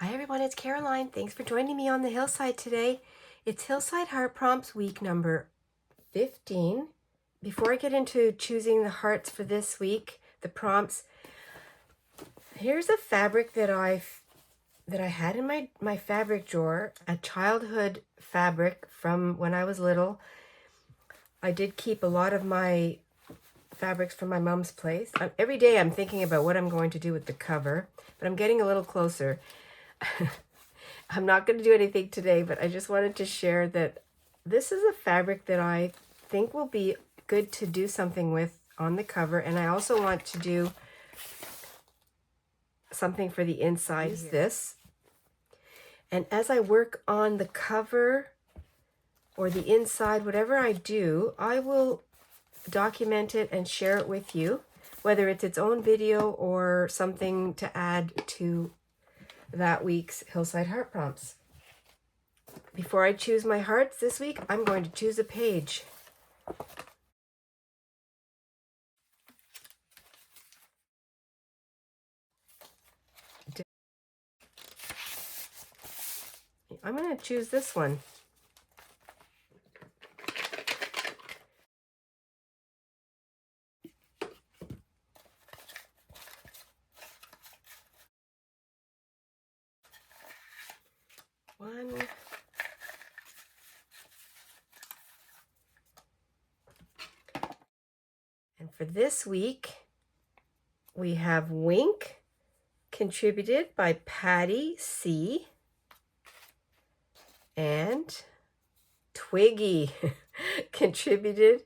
Hi everyone, it's Caroline. Thanks for joining me on the Hillside today. It's Hillside Heart Prompts week number 15. Before I get into choosing the hearts for this week, the prompts, here's a fabric that I had in my fabric drawer, a childhood fabric from when I was little. I did keep a lot of my fabrics from my mom's place. Every day I'm thinking about what I'm going to do with the cover, but I'm getting a little closer. I'm not going to do anything today, but I just wanted to share that this is a fabric that I think will be good to do something with on the cover. And I also want to do something for the inside. Use this. And as I work on the cover or the inside, whatever I do, I will document it and share it with you, whether it's its own video or something to add to that week's Hillside Heart Prompts. Before I choose my hearts this week, I'm going to choose a page. I'm going to choose this one. And for this week, we have Wink, contributed by Patty C. And Twiggy, contributed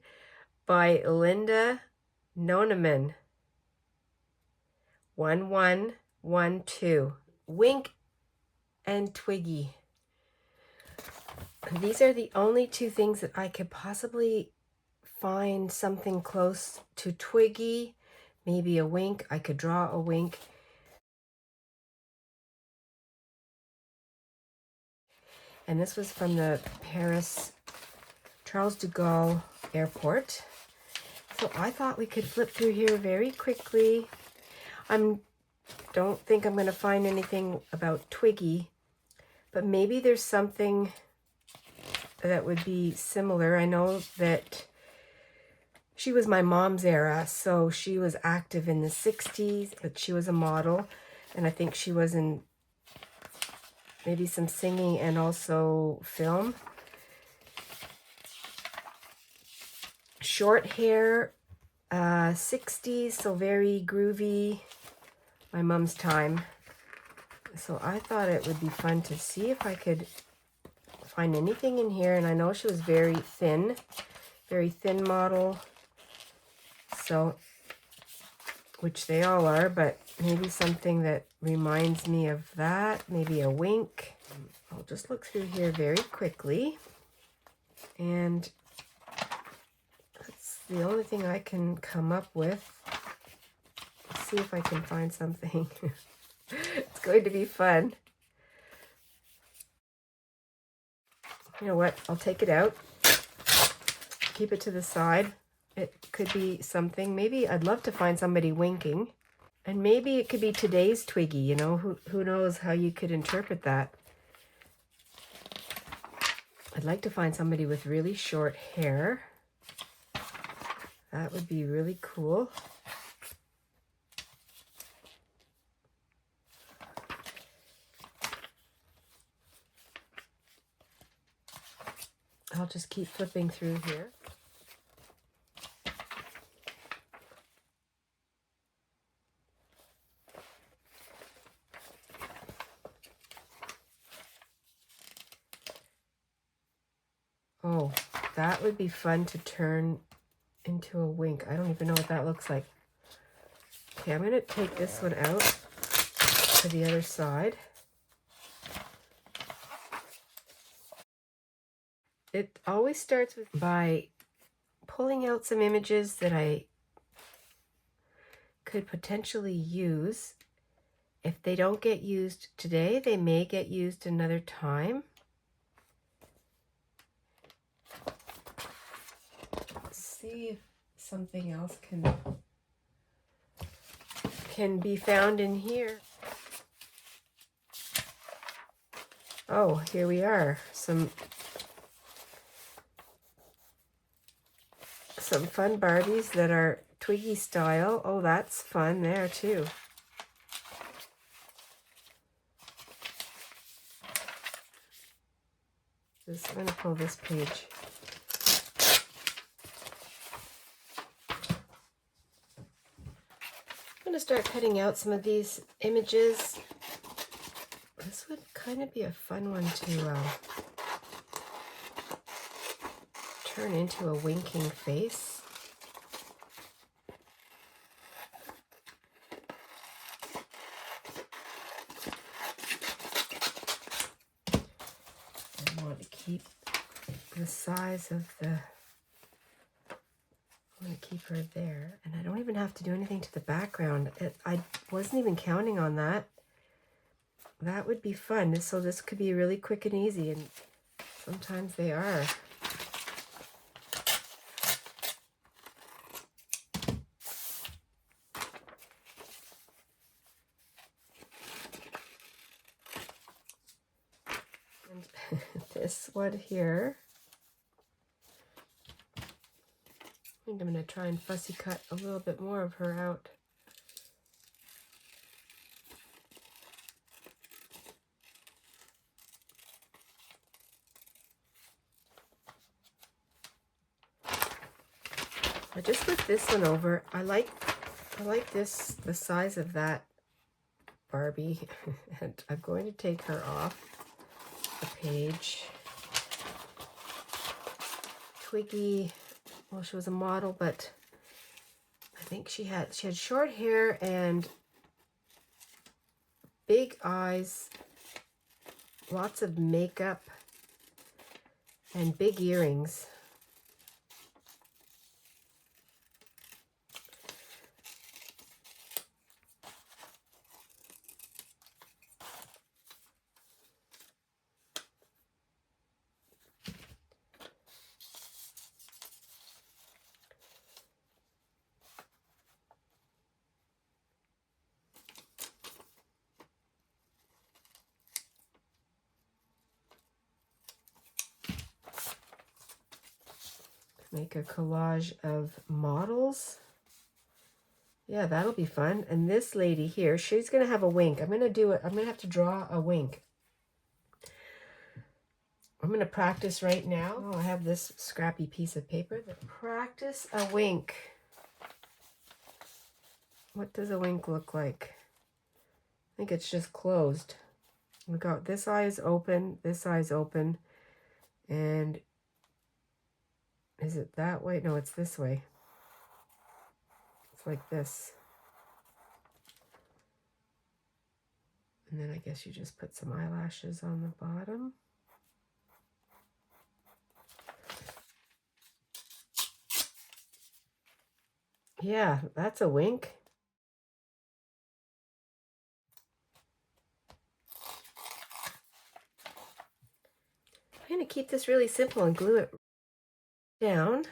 by Linda Noneman. 1112. Wink and Twiggy. These are the only two things that I could possibly find something close to Twiggy. Maybe a wink. I could draw a wink. And this was from the Paris Charles de Gaulle airport. So I thought we could flip through here very quickly. Don't think I'm going to find anything about Twiggy, but maybe there's something that would be similar. I know that she was my mom's era, so she was active in the 60s, but she was a model, and I think she was in maybe some singing and also film. Short hair, 60s, so very groovy, my mom's time. So I thought it would be fun to see if I could find anything in here. And I know she was very thin model. So, which they all are, but maybe something that reminds me of that. Maybe a wink. I'll just look through here very quickly. And that's the only thing I can come up with. Let's see if I can find something. It's going to be fun. You know what? I'll take it out. Keep it to the side. It could be something. Maybe I'd love to find somebody winking. And maybe it could be today's Twiggy, you know, who knows how you could interpret that. I'd like to find somebody with really short hair. That would be really cool. I'll just keep flipping through here. Oh, that would be fun to turn into a wink. I don't even know what that looks like. Okay, I'm going to take this one out to the other side. It always starts by pulling out some images that I could potentially use. If they don't get used today, they may get used another time. Let's see if something else can be found in here. Oh, here we are. Some fun Barbies that are Twiggy style. Oh, that's fun there too. I'm going to pull this page. I'm going to start cutting out some of these images. This would kind of be a fun one to turn into a winking face. I want to keep the size of the... I'm going to keep her there. And I don't even have to do anything to the background. I wasn't even counting on that. That would be fun. So this could be really quick and easy, and sometimes they are. And this one here, I think I'm going to try and fussy cut a little bit more of her out. I just put this one over. I like this, the size of that Barbie, and I'm going to take her off the page. Twiggy, well, she was a model, but I think she had short hair and big eyes, lots of makeup, and big earrings. Make a collage of models. Yeah, that'll be fun. And this lady here, she's going to have a wink. I'm going to have to draw a wink. I'm going to practice right now. Oh, I have this scrappy piece of paper. Practice a wink. What does a wink look like? I think it's just closed. We got this eye is open, this eye is open, and is it that way? No, it's this way. It's like this. And then I guess you just put some eyelashes on the bottom. Yeah, that's a wink. I'm going to keep this really simple and glue it down.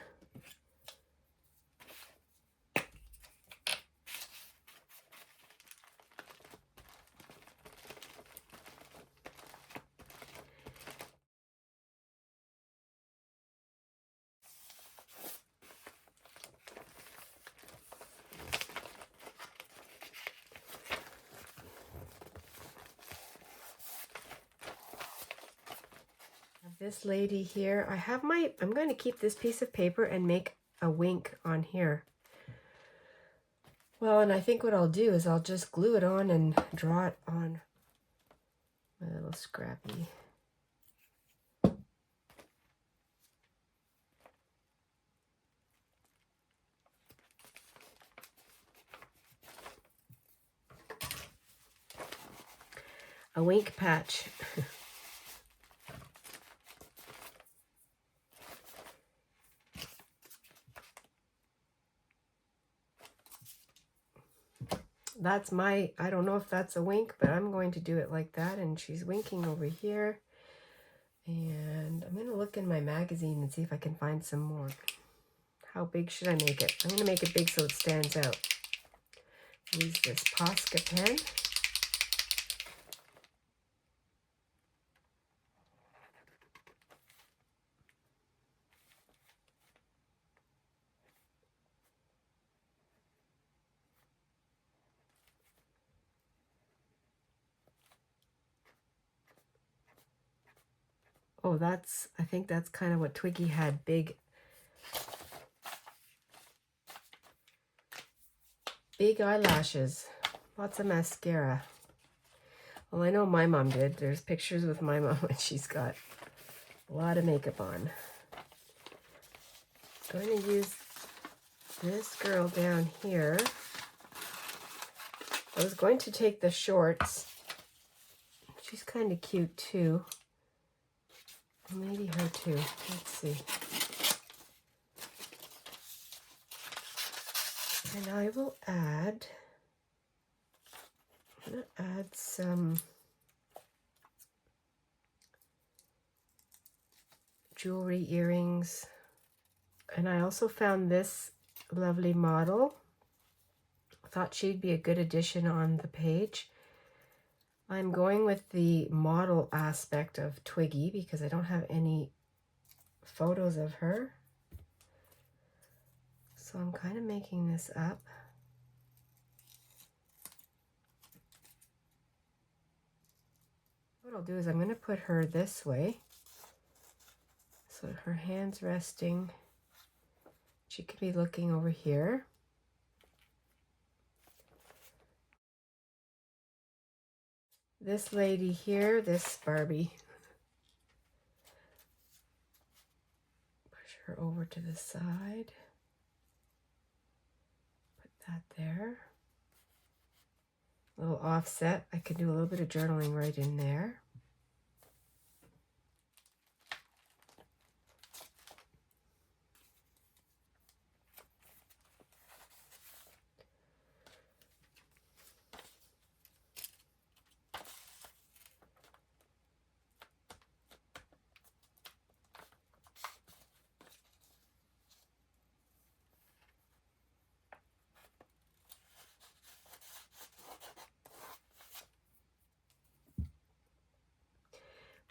This lady here, I'm going to keep this piece of paper and make a wink on here. Well, and I think what I'll do is I'll just glue it on and draw it on my little scrappy. A wink patch. That's I don't know if that's a wink, but I'm going to do it like that. And she's winking over here. And I'm going to look in my magazine and see if I can find some more. How big should I make it? I'm going to make it big so it stands out. Use this Posca pen. Oh, I think that's kind of what Twiggy had, big eyelashes, lots of mascara. Well, I know my mom did. There's pictures with my mom when she's got a lot of makeup on. I'm going to use this girl down here. I was going to take the shorts. She's kind of cute too. Maybe her too. Let's see. And I will add, I'm going to add some jewelry, earrings. And I also found this lovely model. I thought she'd be a good addition on the page. I'm going with the model aspect of Twiggy because I don't have any photos of her. So I'm kind of making this up. What I'll do is I'm going to put her this way. So her hand's resting. She could be looking over here. This lady here, this Barbie. Push her over to the side. Put that there. A little offset. I could do a little bit of journaling right in there.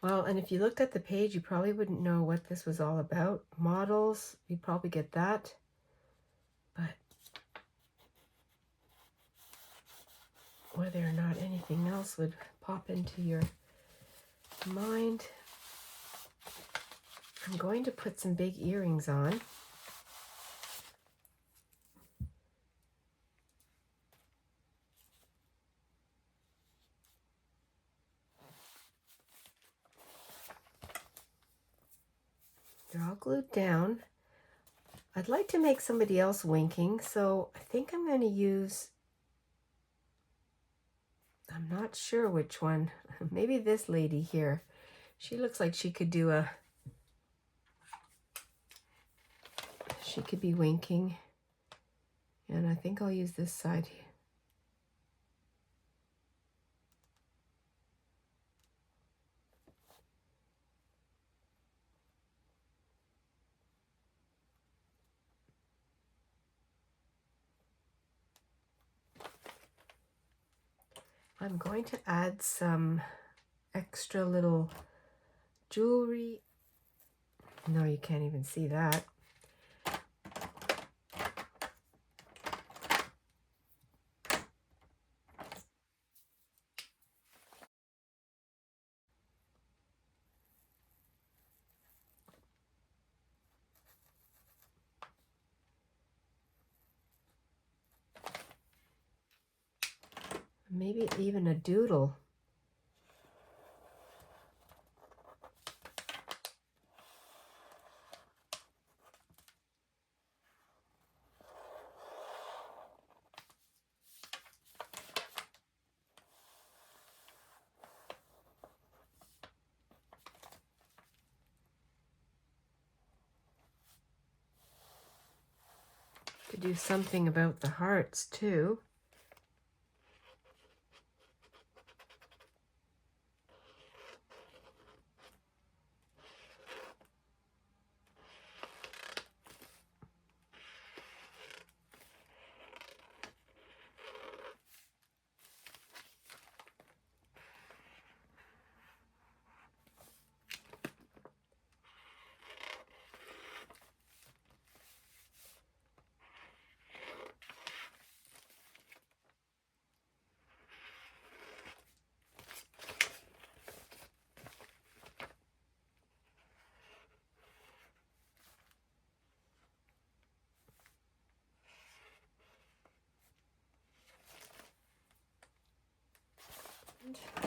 Well, and if you looked at the page, you probably wouldn't know what this was all about. Models, you'd probably get that. But whether or not anything else would pop into your mind. I'm going to put some big earrings on. They're all glued down. I'd like to make somebody else winking, so I think I'm going to use, I'm not sure which one, maybe this lady here. She looks like she could do she could be winking, and I think I'll use this side here. I'm going to add some extra little jewelry. No, you can't even see that. Maybe even a doodle. Could do something about the hearts too.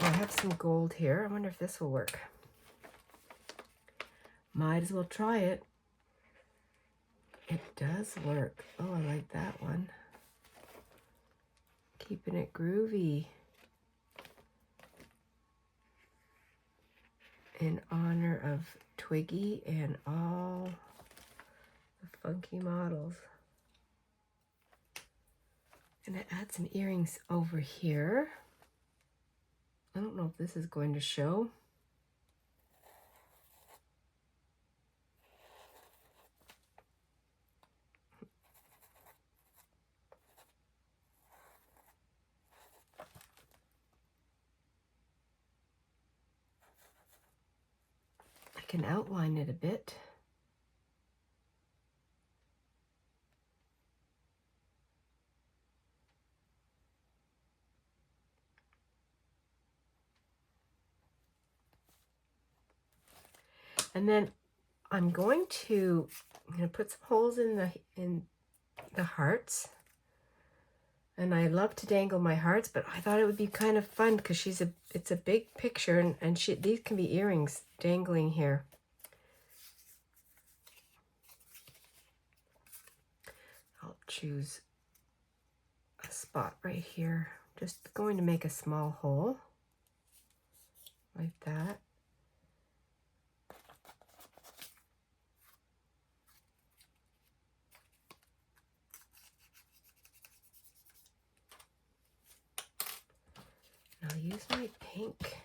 I have some gold here. I wonder if this will work. Might as well try it. It does work. Oh, I like that one. Keeping it groovy. In honor of Twiggy and all the funky models. I'm gonna add some earrings over here. I don't know if this is going to show. I can outline it a bit. And then I'm going to put some holes in the hearts. And I love to dangle my hearts, but I thought it would be kind of fun because it's a big picture, and these can be earrings dangling here. I'll choose a spot right here. Just going to make a small hole like that. And I'll use my pink.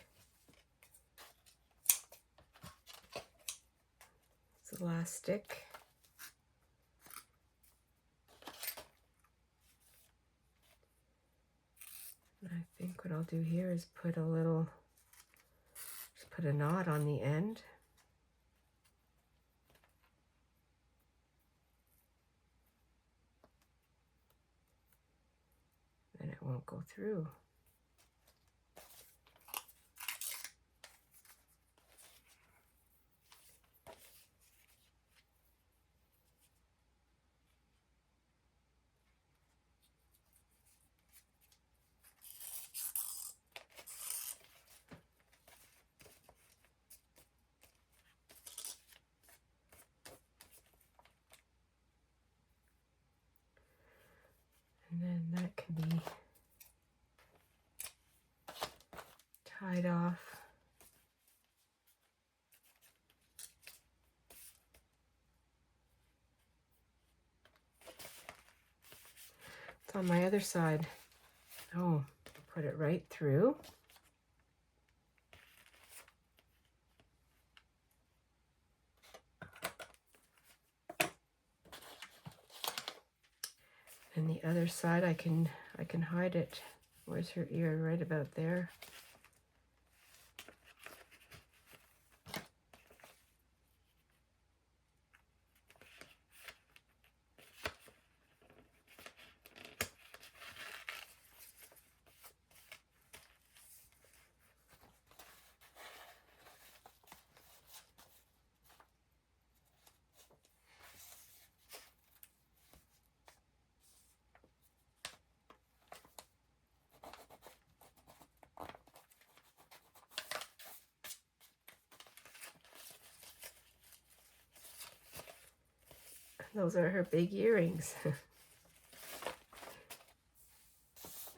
It's elastic. And I think what I'll do here is put just put a knot on the end. Then it won't go through. And then that can be tied off. It's on my other side. Oh, put it right through. And the other side, I can hide it. Where's her ear? Right about there. Those are her big earrings. I'm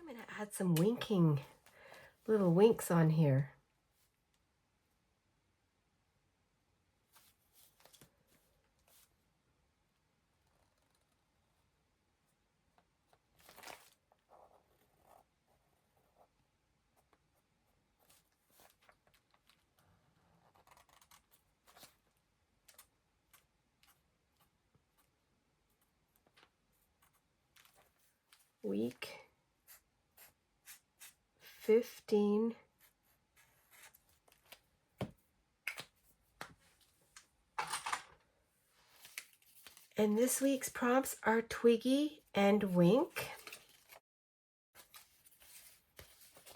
going to add some little winks on here. Week 15. And this week's prompts are Twiggy and Wink.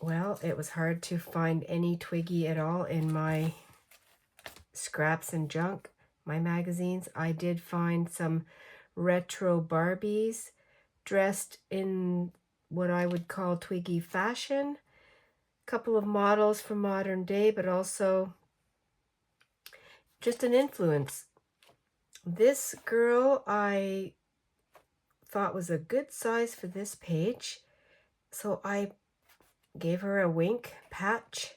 Well, it was hard to find any Twiggy at all in my scraps and junk, my magazines. I did find some retro Barbies dressed in what I would call Twiggy fashion. couple of models from modern day, but also just an influence. This girl I thought was a good size for this page, so I gave her a wink patch,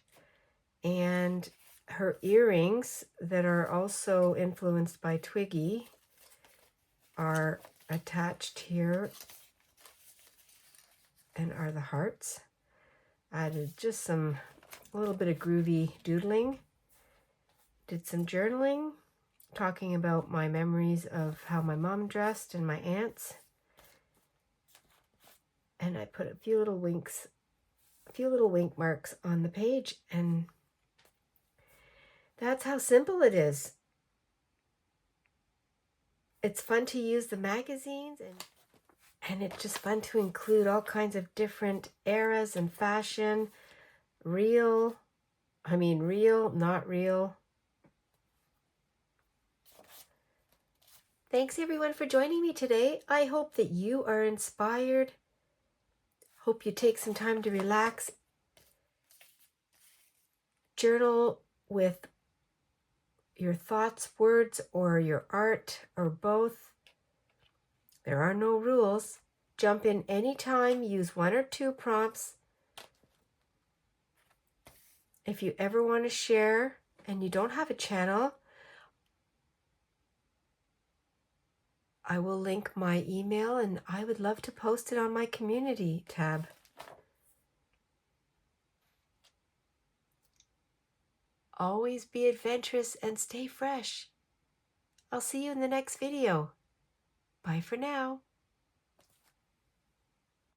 and her earrings that are also influenced by Twiggy are attached here and are the hearts. Added just a little bit of groovy doodling. Did some journaling, talking about my memories of how my mom dressed and my aunts. And I put a few little wink marks on the page, and that's how simple it is. It's fun to use the magazines, and it's just fun to include all kinds of different eras and fashion. Real, not real. Thanks everyone for joining me today. I hope that you are inspired. Hope you take some time to relax. Journal with your thoughts, words, or your art, or both. There are no rules. Jump in anytime. Use 1 or 2 prompts. If you ever want to share and you don't have a channel, I will link my email, and I would love to post it on my community tab. Always be adventurous and stay fresh. I'll see you in the next video. Bye for now.